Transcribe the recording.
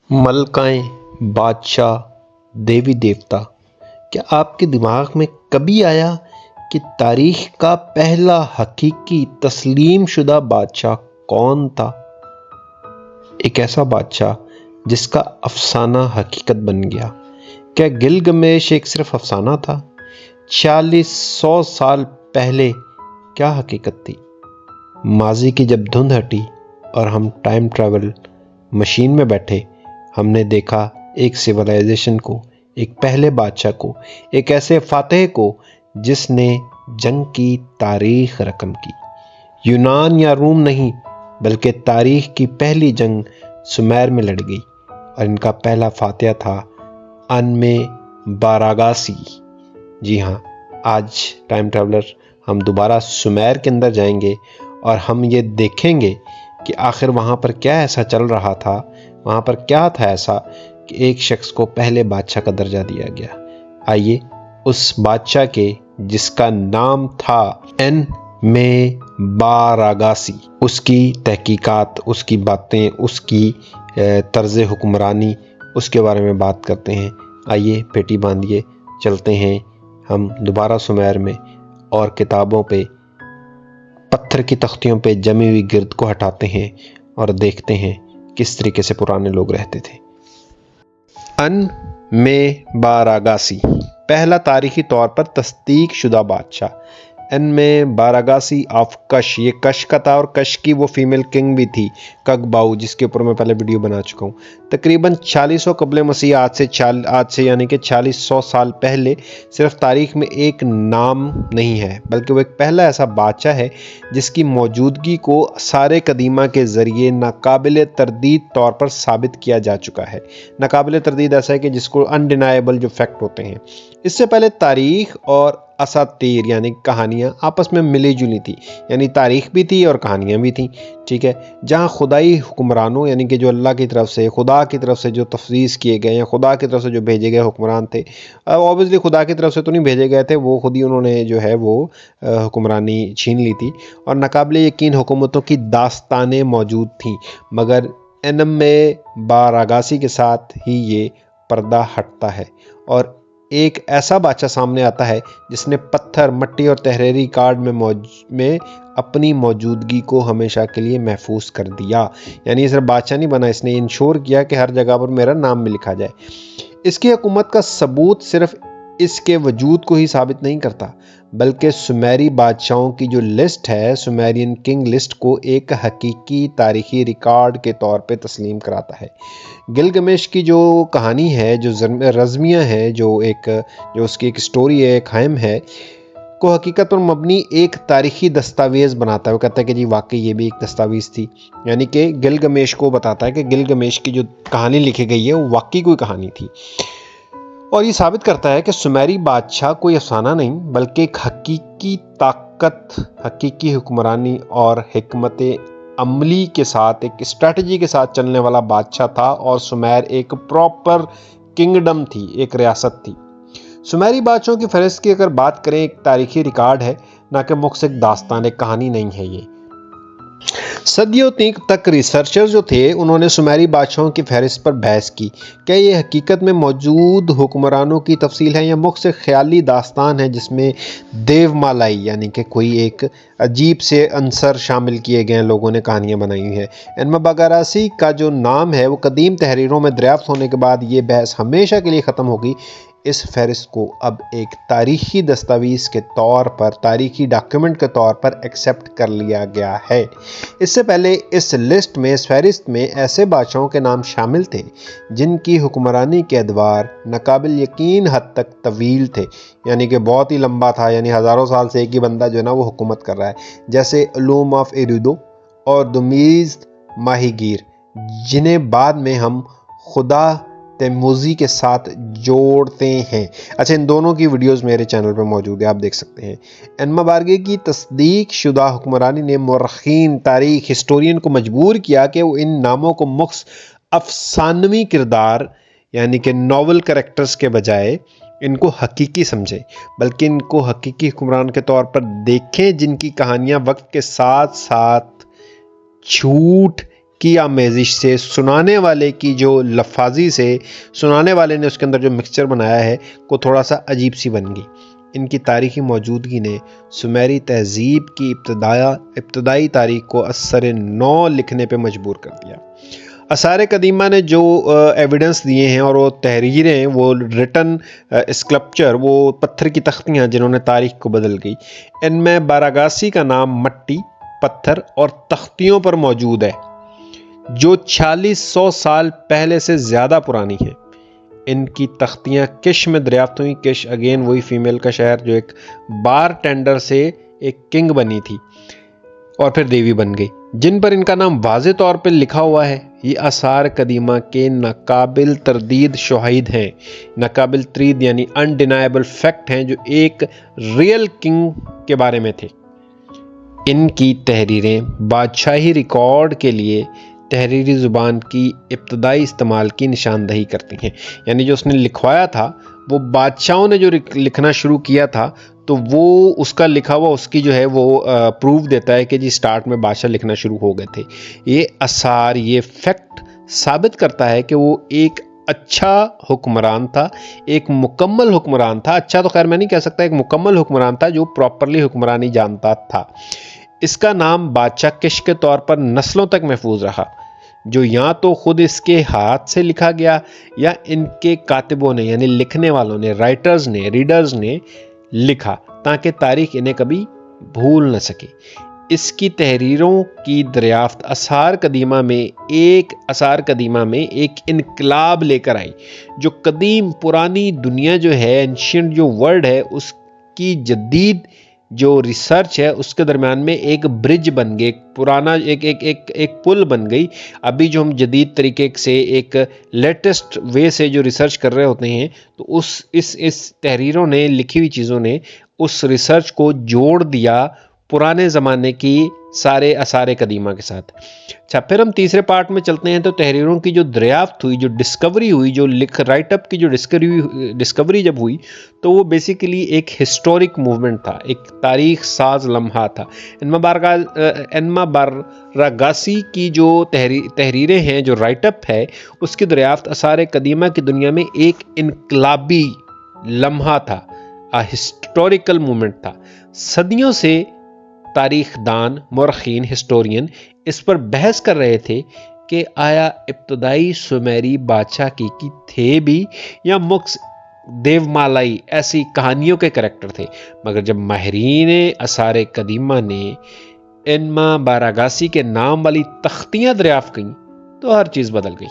मलकाएँ, बादशाह, देवी देवता, क्या आपके दिमाग में कभी आया कि तारीख का पहला हकीकी तस्लीम शुदा बादशाह कौन था? एक ऐसा बादशाह जिसका अफसाना हकीकत बन गया। क्या गिलगमेश एक सिर्फ अफसाना था? 40-100 साल पहले क्या हकीकत थी? माजी की जब धुंध हटी और हम टाइम ट्रैवल मशीन में बैठे, हमने देखा एक सिविलाइजेशन को, एक पहले बादशाह को, एक ऐसे फातेह को जिसने जंग की तारीख रकम की। यूनान या रूम नहीं, बल्कि तारीख की पहली जंग सुमेर में लड़ गई और इनका पहला फातेह था अनमे बारागासी। जी हाँ, आज टाइम ट्रैवलर हम दोबारा सुमेर के अंदर जाएंगे और हम ये देखेंगे कि आखिर वहाँ पर क्या ऐसा चल रहा था, वहाँ पर क्या था ऐसा कि एक शख्स को पहले बादशाह का दर्जा दिया गया। आइए उस बादशाह के जिसका नाम था एन में बारागासी, उसकी तहकीकात, उसकी बातें, उसकी तर्ज हुक्मरानी, उसके बारे में बात करते हैं। आइए पेटी बांधिए, चलते हैं हम दोबारा सुमेर में और किताबों पे, पत्थर की तख्तियों पे जमी हुई गिर्द को हटाते हैं और देखते हैं किस तरीके से पुराने लोग रहते थे। अन में बारागासी, पहला तारीखी तौर पर तस्दीक शुदा बादशाह। एन में बारागासी ऑफ कश, ये कश का था और कश की वो फीमेल किंग भी थी, कगबाऊ, जिसके ऊपर मैं पहले वीडियो बना चुका हूँ। तकरीबन 4600 कबल मसीह, आज से यानी कि 40-100 साल पहले। सिर्फ तारीख में एक नाम नहीं है, बल्कि वो एक पहला ऐसा बादशाह है जिसकी मौजूदगी को सारे कदीमा के ज़रिए नाकाबिल तरदीद तौर पर साबित किया जा चुका है। नाकाबिल तरदीद ऐसा है कि जिसको अनडिनाएबल जो फैक्ट होते हैं। इससे पहले तारीख और असातीर यानी कहानियाँ आपस में मिली जुली थी, यानी तारीख भी थी और कहानियाँ भी थी। ठीक है, जहाँ खुदाई हुक्मरानों यानी कि जो अल्लाह की तरफ से, खुदा की तरफ से जो तफवीज़ किए गए हैं, खुदा की तरफ से जो भेजे गए हुक्मरान थे, ऑब्वियसली खुदा की तरफ से तो नहीं भेजे गए थे, वो खुद ही उन्होंने जो है वो हुक्मरानी छीन ली थी और नाकाबिल यकीन हुकूमतों की दास्तानें मौजूद थीं, मगर एनम में बारागासी के साथ ही ये पर्दा हटता है और एक ऐसा बादशाह सामने आता है जिसने पत्थर, मट्टी और तहरीरी कार्ड में अपनी मौजूदगी को हमेशा के लिए महफूज कर दिया। यानी ये सिर्फ बादशाह नहीं बना, इसने इंश्योर किया कि हर जगह पर मेरा नाम भी लिखा जाए। इसकी हुकूमत का सबूत सिर्फ इसके वजूद को ही साबित नहीं करता, बल्कि सुमेरी बादशाहों की जो लिस्ट है, सुमेरियन किंग लिस्ट, को एक हकीकी तारीखी रिकॉर्ड के तौर पे तस्लीम कराता है। गिलगमेश की जो कहानी है, जो रज़मिया है, जो उसकी एक स्टोरी है, एक हायम है, को हकीकत पर मबनी एक तारीखी दस्तावेज़ बनाता है। वो कहता है कि जी वाकई ये भी एक दस्तावेज़ थी, यानी कि गिलगमेश को बताता है कि गिलगमेश की जो कहानी लिखी गई है वो वाकई कोई कहानी थी। और ये साबित करता है कि सुमेरी बादशाह कोई अफसाना नहीं, बल्कि एक हकीकी ताकत, हकीकी हुक्मरानी और हिकमत अमली के साथ, एक स्ट्रेटजी के साथ चलने वाला बादशाह था और सुमेर एक प्रॉपर किंगडम थी, एक रियासत थी। सुमेरी बादशाहों की फहरिस्त की अगर बात करें, एक तारीखी रिकॉर्ड है, ना कि मुख्तसर एक दास्तान, एक कहानी नहीं है। ये सदियों तक रिसर्चर जो थे उन्होंने सुमेरी बादशाहों की फहरिस्त पर बहस की। क्या ये हकीकत में मौजूद हुक्मरानों की तफसील है या मुख्तसर ख्याली दास्तान है जिसमें देवमालाई यानी कि कोई एक अजीब से अंसर शामिल किए गए हैं, लोगों ने कहानियाँ बनाई हुई हैं। एनम बारागासी का जो नाम है वो कदीम तहरीरों में दरियाफ्त होने के बाद ये बहस हमेशा के लिए ख़त्म होगी। इस फहरिस्त को अब एक तारीखी दस्तावेज़ के तौर पर, तारीखी डॉक्यूमेंट के तौर पर एक्सेप्ट कर लिया गया है। इससे पहले इस लिस्ट में, इस फहरिस्त में ऐसे बादशाहों के नाम शामिल थे जिनकी हुक्मरानी के अदवार नाकाबिल यकीन हद तक तवील थे, यानी कि बहुत ही लंबा था, यानी हज़ारों साल से एक ही बंदा जो है ना वो हुकूमत कर रहा है। जैसे उलूम ऑफ एरुदो और दुमीज़ माहीगीर, जिन्हें बाद में हम खुदा तैमूज़ी के साथ जोड़ते हैं। अच्छा, इन दोनों की वीडियोस मेरे चैनल पे मौजूद है, आप देख सकते हैं। एनम बारगे की तस्दीक शुदा हुक्मरानी ने मुर्रखीन, तारीख हिस्टोरियन को मजबूर किया कि वो इन नामों को मुख्स अफसानवी किरदार यानी कि नॉवल कैरेक्टर्स के बजाय इनको हकीकी समझें, बल्कि इनको हकीकी हुक्मरान के तौर पर देखें जिनकी कहानियाँ वक्त के साथ साथ झूठ کی آمیزش سے، سنانے والے کی جو لفاظی سے، سنانے والے نے اس کے اندر جو مکسچر بنایا ہے کو تھوڑا سا عجیب سی بن گئی۔ ان کی تاریخی موجودگی نے سومیری تہذیب کی ابتدائی تاریخ کو اثر نو لکھنے پہ مجبور کر دیا۔ آثار قدیمہ نے جو ایویڈنس دیے ہیں اور وہ تحریریں، وہ ریٹن اسکلپچر، وہ پتھر کی تختیاں جنہوں نے تاریخ کو بدل گئی، ان میں باراگاسی کا نام مٹی، پتھر اور تختیوں پر موجود ہے جو 4600 سال پہلے سے زیادہ پرانی ہیں۔ ان کی تختیاں کش میں دریافت ہوئی۔ کش اگین وہی فیمیل کا شہر جو ایک بار ٹینڈر سے ایک کنگ بنی تھی اور پھر دیوی بن گئی، جن پر ان کا نام واضح طور پر لکھا ہوا ہے۔ یہ آثار قدیمہ کے ناقابل تردید شواہد ہیں، ناقابل تردید یعنی انڈینائبل فیکٹ ہیں جو ایک ریئل کنگ کے بارے میں تھے۔ ان کی تحریریں بادشاہی ریکارڈ کے لیے تحریری زبان کی ابتدائی استعمال کی نشاندہی کرتی ہیں، یعنی جو اس نے لکھوایا تھا وہ بادشاہوں نے جو لکھنا شروع کیا تھا تو وہ اس کا لکھا ہوا اس کی جو ہے وہ پروف دیتا ہے کہ جی سٹارٹ میں بادشاہ لکھنا شروع ہو گئے تھے۔ یہ آثار، یہ فیکٹ ثابت کرتا ہے کہ وہ ایک اچھا حکمران تھا، ایک مکمل حکمران تھا۔ اچھا تو خیر میں نہیں کہہ سکتا، ایک مکمل حکمران تھا جو پراپرلی حکمرانی جانتا تھا۔ اس کا نام بادشاہ کش کے طور پر نسلوں تک محفوظ رہا، جو یا تو خود اس کے ہاتھ سے لکھا گیا یا ان کے کاتبوں نے یعنی لکھنے والوں نے، رائٹرز نے، ریڈرز نے لکھا تاکہ تاریخ انہیں کبھی بھول نہ سکے۔ اس کی تحریروں کی دریافت آثار قدیمہ میں ایک انقلاب لے کر آئی، جو قدیم پرانی دنیا جو ہے، اینشینٹ جو ورلڈ ہے، اس کی جدید جو ریسرچ ہے اس کے درمیان میں ایک برج بن گئی، پرانا ایک پل بن گئی۔ ابھی جو ہم جدید طریقے سے ایک لیٹسٹ وے سے جو ریسرچ کر رہے ہوتے ہیں تو اس تحریروں نے، لکھی ہوئی چیزوں نے اس ریسرچ کو جوڑ دیا پرانے زمانے کی سارے آثار قدیمہ کے ساتھ۔ اچھا، پھر ہم تیسرے پارٹ میں چلتے ہیں۔ تو تحریروں کی جو دریافت ہوئی، جو ڈسکوری ہوئی، جو رائٹ اپ کی جو ڈسکوری جب ہوئی تو وہ بیسیکلی ایک ہسٹورک موومنٹ تھا، ایک تاریخ ساز لمحہ تھا۔ انما باراگاسی کی جو تحریریں ہیں، جو رائٹ اپ ہے، اس کی دریافت آثار قدیمہ کی دنیا میں ایک انقلابی لمحہ تھا، ہسٹوریکل موومنٹ تھا۔ صدیوں سے تاریخ دان، مورخین، ہسٹورین اس پر بحث کر رہے تھے کہ آیا ابتدائی سومیری بادشاہ کی تھے بھی یا مکس دیومالائی ایسی کہانیوں کے کریکٹر تھے، مگر جب ماہرین آثار قدیمہ نے انما باراگاسی کے نام والی تختیاں دریافت کیں تو ہر چیز بدل گئی۔